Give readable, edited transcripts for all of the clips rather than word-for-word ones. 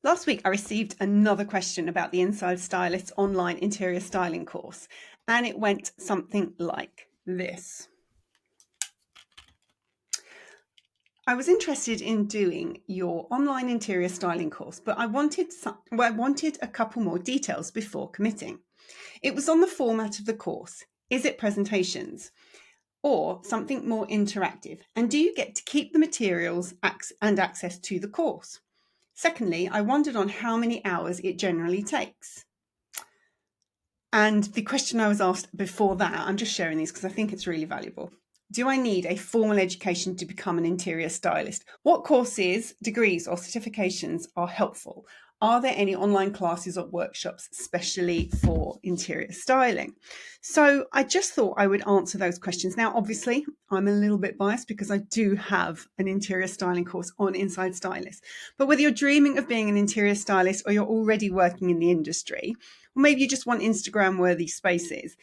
Last week, I received another question about the Inside Stylists online interior styling course, and it went something like this. I was interested in doing your online interior styling course, but I wanted a couple more details before committing. It was on the format of the course. Is it presentations or something more interactive? And do you get to keep the materials and access to the course? Secondly, I wondered on how many hours it generally takes. And the question I was asked before that, I'm just sharing these because I think it's really valuable. Do I need a formal education to become an interior stylist? What courses, degrees, or certifications are helpful? Are there any online classes or workshops specially for interior styling? So I just thought I would answer those questions. Now, obviously, I'm a little bit biased because I do have an interior styling course on Inside Stylist. But whether you're dreaming of being an interior stylist or you're already working in the industry, or maybe you just want Instagram-worthy spaces,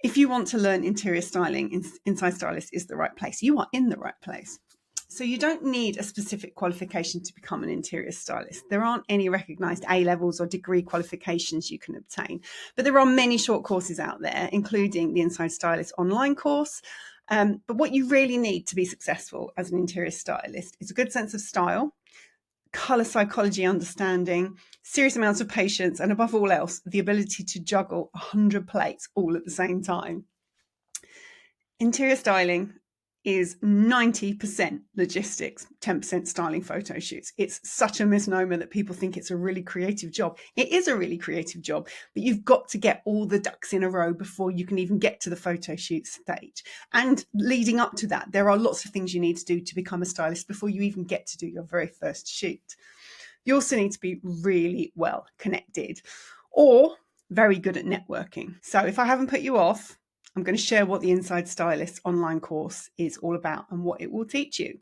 if you want to learn interior styling, Inside Stylist is the right place. You are in the right place. So you don't need a specific qualification to become an interior stylist. There aren't any recognised A-levels or degree qualifications you can obtain. But there are many short courses out there, including the Inside Stylist online course. But what you really need to be successful as an interior stylist is a good sense of style, colour psychology understanding, serious amounts of patience, and above all else, the ability to juggle 100 plates all at the same time. Interior styling is 90% logistics, 10% styling photo shoots. It's such a misnomer that people think it's a really creative job. It is a really creative job, but you've got to get all the ducks in a row before you can even get to the photo shoot stage. And leading up to that, there are lots of things you need to do to become a stylist before you even get to do your very first shoot. You also need to be really well connected or very good at networking. So if I haven't put you off, I'm going to share what the Inside Stylist online course is all about and what it will teach you.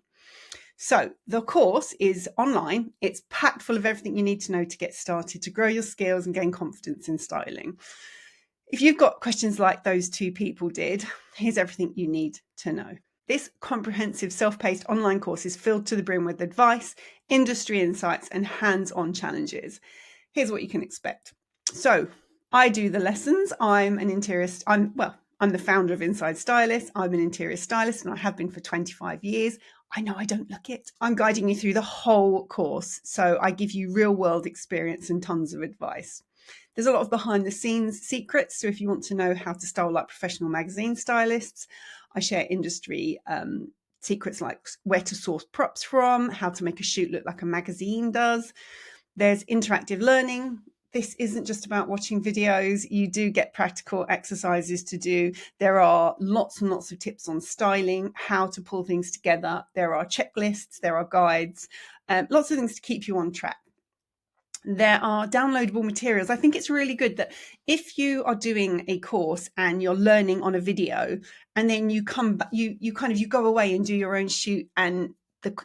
So the course is online. It's packed full of everything you need to know to get started, to grow your skills and gain confidence in styling. If you've got questions like those two people did, here's everything you need to know. This comprehensive self-paced online course is filled to the brim with advice, industry insights, and hands-on challenges. Here's what you can expect. So I do the lessons. I'm the founder of Inside Stylist. I'm an interior stylist and I have been for 25 years. I know I don't look it. I'm guiding you through the whole course. So I give you real world experience and tons of advice. There's a lot of behind the scenes secrets. So if you want to know how to style like professional magazine stylists, I share industry secrets like where to source props from, how to make a shoot look like a magazine does. There's interactive learning. This isn't just about watching videos. You do get practical exercises to do. There are lots and lots of tips on styling, how to pull things together. There are checklists, there are guides, lots of things to keep you on track. There are downloadable materials. I think it's really good that if you are doing a course and you're learning on a video and then you come back, you go away and do your own shoot and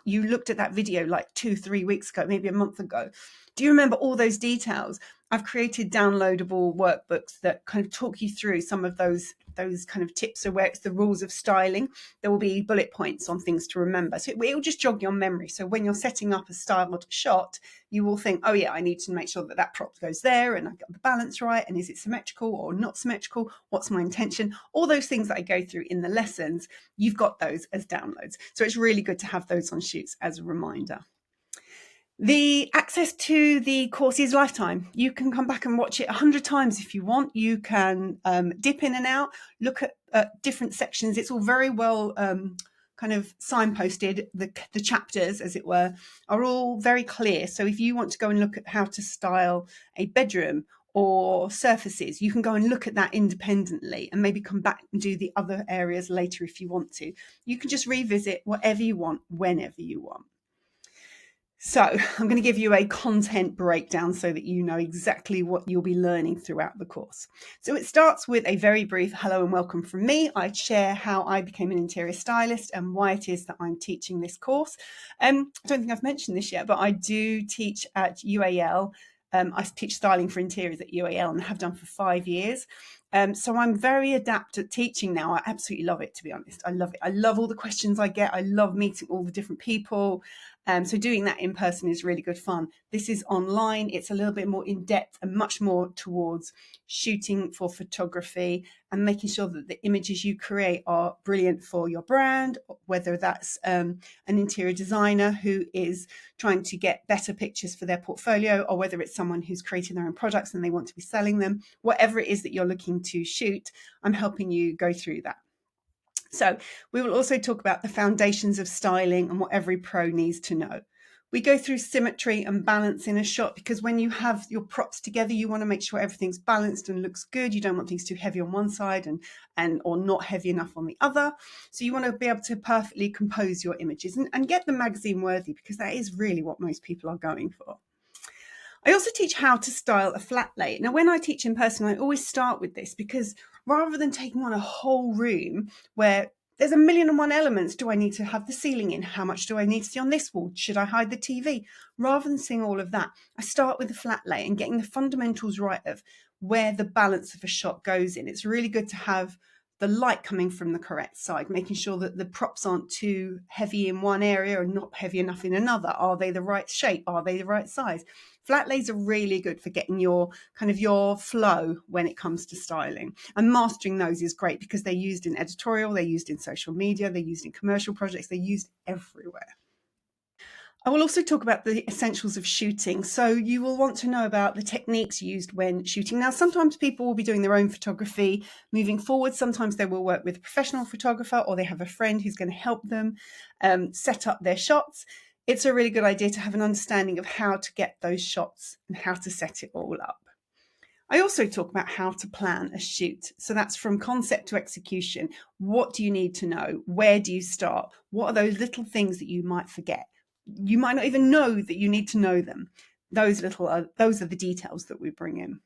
you looked at that video like 2-3 weeks ago, maybe a month ago. Do you remember all those details? I've created downloadable workbooks that kind of talk you through some of those kind of tips. So where it's the rules of styling, there will be bullet points on things to remember. So it will just jog your memory. So when you're setting up a styled shot, you will think, oh yeah, I need to make sure that that prop goes there and I got the balance right. And is it symmetrical or not symmetrical? What's my intention? All those things that I go through in the lessons, you've got those as downloads. So it's really good to have those on shoots as a reminder. The access to the course is lifetime. You can come back and watch it 100 times if you want. You can dip in and out, look at different sections. It's all very well kind of signposted. The chapters, as it were, are all very clear. So if you want to go and look at how to style a bedroom or surfaces, you can go and look at that independently and maybe come back and do the other areas later if you want to. You can just revisit whatever you want, whenever you want. So I'm going to give you a content breakdown so that you know exactly what you'll be learning throughout the course. So it starts with a very brief hello and welcome from me. I share how I became an interior stylist and why it is that I'm teaching this course. I don't think I've mentioned this yet, but I do teach at UAL. I teach styling for interiors at UAL and have done for 5 years. So I'm very adept at teaching now. I absolutely love it, to be honest. I love it. I love all the questions I get. I love meeting all the different people. So doing that in person is really good fun. This is online. It's a little bit more in depth and much more towards shooting for photography and making sure that the images you create are brilliant for your brand, whether that's an interior designer who is trying to get better pictures for their portfolio, or whether it's someone who's creating their own products and they want to be selling them. Whatever it is that you're looking to shoot, I'm helping you go through that. So we will also talk about the foundations of styling and what every pro needs to know. We go through symmetry and balance in a shot, because when you have your props together, you want to make sure everything's balanced and looks good. You don't want things too heavy on one side and or not heavy enough on the other. So you want to be able to perfectly compose your images and get them magazine worthy, because that is really what most people are going for. I also teach how to style a flat lay. Now, when I teach in person, I always start with this, because rather than taking on a whole room where there's a million and one elements, do I need to have the ceiling in? How much do I need to see on this wall? Should I hide the TV? Rather than seeing all of that, I start with a flat lay and getting the fundamentals right of where the balance of a shot goes in. It's really good to have the light coming from the correct side, making sure that the props aren't too heavy in one area and not heavy enough in another. Are they the right shape? Are they the right size? Flat lays are really good for getting your flow when it comes to styling, and mastering those is great because they're used in editorial, they're used in social media, they're used in commercial projects, they're used everywhere. I will also talk about the essentials of shooting. So you will want to know about the techniques used when shooting. Now, sometimes people will be doing their own photography moving forward. Sometimes they will work with a professional photographer, or they have a friend who's going to help them set up their shots. It's a really good idea to have an understanding of how to get those shots and how to set it all up. I also talk about how to plan a shoot. So that's from concept to execution. What do you need to know? Where do you start? What are those little things that you might forget? You might not even know that you need to know them. Those are the details that we bring in.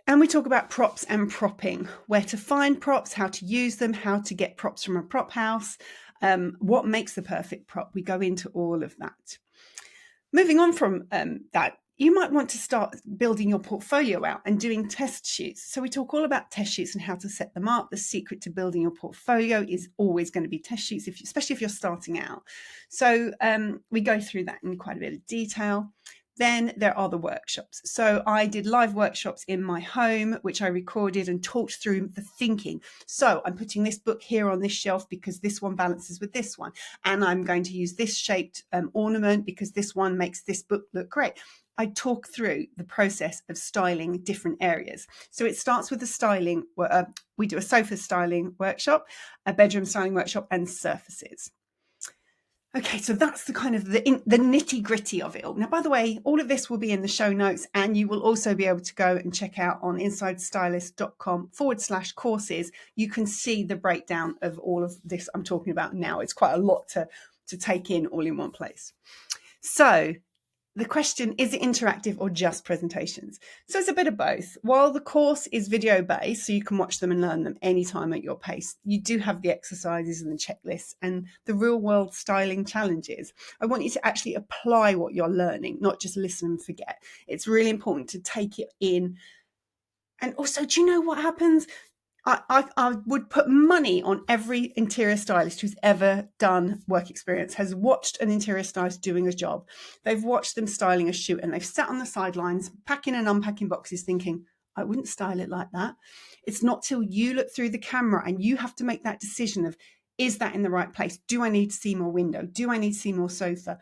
And we talk about props and propping, where to find props, how to use them, how to get props from a prop house, what makes the perfect prop. We go into all of that. Moving on from that, you might want to start building your portfolio out and doing test shoots. So we talk all about test shoots and how to set them up. The secret to building your portfolio is always going to be test shoots, especially if you're starting out. So we go through that in quite a bit of detail. Then there are the workshops. So I did live workshops in my home, which I recorded and talked through the thinking. So I'm putting this book here on this shelf because this one balances with this one. And I'm going to use this shaped ornament because this one makes this book look great. I talk through the process of styling different areas. So it starts with the styling. We do a sofa styling workshop, a bedroom styling workshop, and surfaces. Okay, so that's the kind of the nitty gritty of it all. Now, by the way, all of this will be in the show notes, and you will also be able to go and check out on insidestylist.com/courses. You can see the breakdown of all of this I'm talking about now. It's quite a lot to take in all in one place. So the question, is it interactive or just presentations? So it's a bit of both. While the course is video based, so you can watch them and learn them anytime at your pace, you do have the exercises and the checklists and the real world styling challenges. I want you to actually apply what you're learning, not just listen and forget. It's really important to take it in. And also, do you know what happens? I would put money on every interior stylist who's ever done work experience has watched an interior stylist doing a job. They've watched them styling a shoot and they've sat on the sidelines, packing and unpacking boxes thinking, I wouldn't style it like that. It's not till you look through the camera and you have to make that decision of, is that in the right place? Do I need to see more window? Do I need to see more sofa?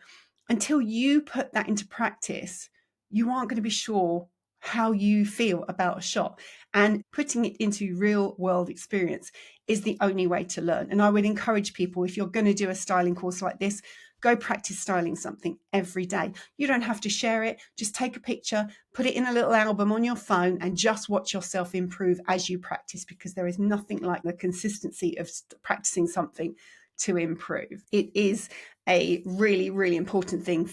Until you put that into practice, you aren't going to be sure how you feel about a shot, and putting it into real world experience is the only way to learn. And I would encourage people, if you're going to do a styling course like this, go practice styling something every day. You don't have to share it. Just take a picture, put it in a little album on your phone, and just watch yourself improve as you practice, because there is nothing like the consistency of practicing something to improve. It is a really, really important thing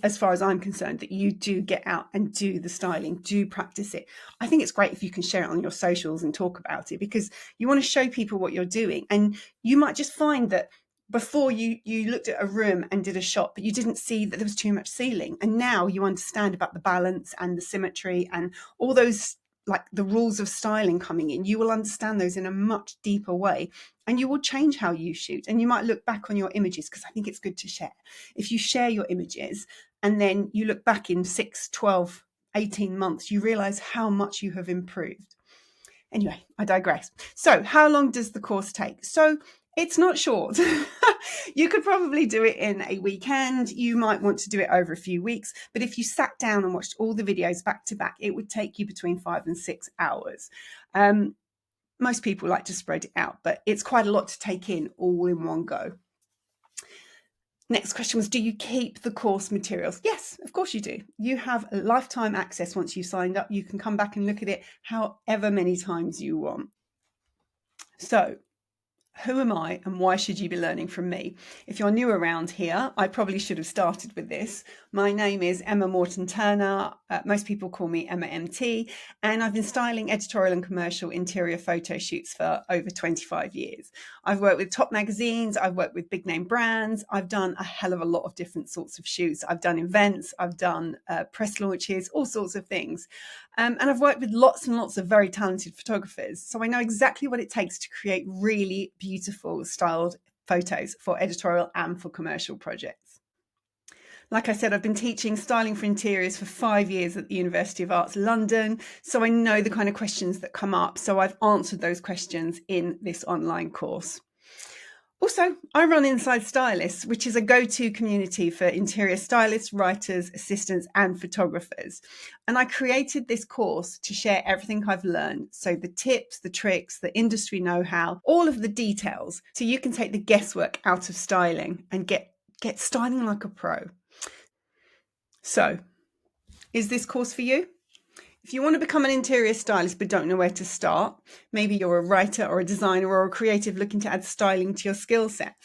as far as I'm concerned, that you do get out and do the styling, do practice it. I think it's great if you can share it on your socials and talk about it, because you want to show people what you're doing. And you might just find that before you looked at a room and did a shot, but you didn't see that there was too much ceiling. And now you understand about the balance and the symmetry and all those like the rules of styling coming in, you will understand those in a much deeper way, and you will change how you shoot. And you might look back on your images, because I think it's good to share. If you share your images and then you look back in 6, 12, 18 months, you realize how much you have improved. Anyway, I digress. So how long does the course take? So it's not short. You could probably do it in a weekend. You might want to do it over a few weeks. But if you sat down and watched all the videos back to back, it would take you between 5 and 6 hours. Most people like to spread it out, but it's quite a lot to take in all in one go. Next question was, do you keep the course materials? Yes, of course you do. You have lifetime access once you've signed up. You can come back and look at it however many times you want. So, who am I and why should you be learning from me? If you're new around here, I probably should have started with this. My name is Emma Morton Turner. Most people call me Emma MT, and I've been styling editorial and commercial interior photo shoots for over 25 years. I've worked with top magazines, I've worked with big name brands, I've done a hell of a lot of different sorts of shoots. I've done events, I've done press launches, all sorts of things. And I've worked with lots and lots of very talented photographers. So I know exactly what it takes to create really beautiful styled photos for editorial and for commercial projects. Like I said, I've been teaching styling for interiors for 5 years at the University of Arts London. So I know the kind of questions that come up. So I've answered those questions in this online course. Also, I run Inside Stylists, which is a go-to community for interior stylists, writers, assistants, and photographers. And I created this course to share everything I've learned. So the tips, the tricks, the industry know-how, all of the details. So you can take the guesswork out of styling and get styling like a pro. So, is this course for you? If you want to become an interior stylist but don't know where to start, maybe you're a writer or a designer or a creative looking to add styling to your skill set.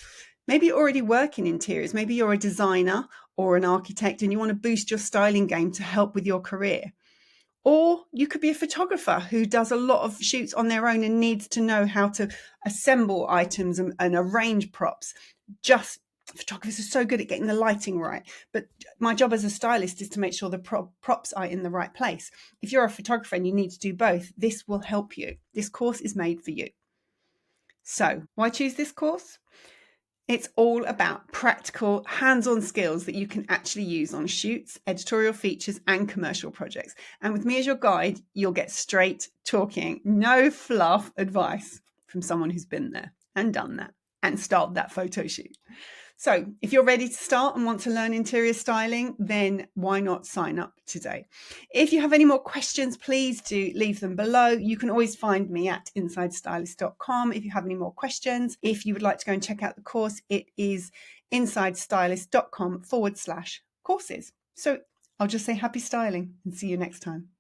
Maybe you already work in interiors. Maybe you're a designer or an architect and you want to boost your styling game to help with your career. Or you could be a photographer who does a lot of shoots on their own and needs to know how to assemble items and arrange props. Photographers are so good at getting the lighting right, but my job as a stylist is to make sure the props are in the right place. If you're a photographer and you need to do both, this will help you. This course is made for you. So why choose this course? It's all about practical, hands-on skills that you can actually use on shoots, editorial features, and commercial projects. And with me as your guide, you'll get straight talking, no fluff advice from someone who's been there and done that and styled that photo shoot. So if you're ready to start and want to learn interior styling, then why not sign up today? If you have any more questions, please do leave them below. You can always find me at insidestylist.com if you have any more questions. If you would like to go and check out the course, it is insidestylist.com/courses. So I'll just say happy styling and see you next time.